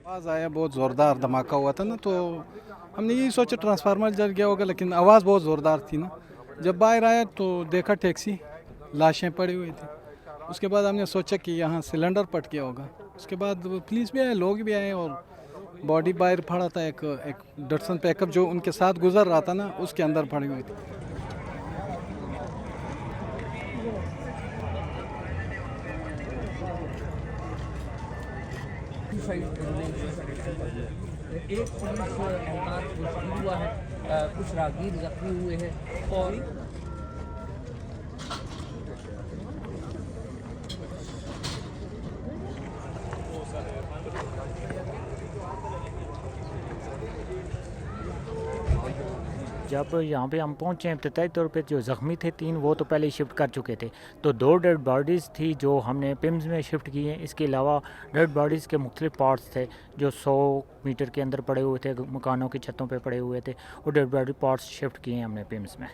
आवाज़ आया, बहुत ज़ोरदार धमाका हुआ था ना, तो हमने यही सोचा ट्रांसफार्मर जल गया होगा, लेकिन आवाज़ बहुत ज़ोरदार थी ना। जब बाहर आया तो देखा टैक्सी, लाशें पड़ी हुई थी। उसके बाद हमने सोचा कि यहाँ सिलेंडर पट गया होगा। उसके बाद वो पुलिस भी आए, लोग भी आए, और बॉडी बाहर पड़ा था। एक डटसन पिकअप जो उनके साथ गुजर रहा था ना, उसके अंदर पड़ी हुई थी। एक पुलिस एहलकार शहीद हुआ है, कुछ राहगीर जख्मी हुए हैं और जब यहाँ पे हम पहुँचे इब्तदाई तौर पे जो ज़ख्मी थे 3 वो तो पहले शिफ्ट कर चुके थे, तो 2 डेड बॉडीज़ थी जो हमने पिम्स में शिफ्ट की हैं। इसके अलावा डेड बॉडीज़ के मुख्तलिफ पार्ट्स थे जो 100 मीटर के अंदर पड़े हुए थे, मकानों की छतों पे पड़े हुए थे। वो डेड बॉडी पार्ट्स शिफ्ट किए हैं हमने पिम्स में।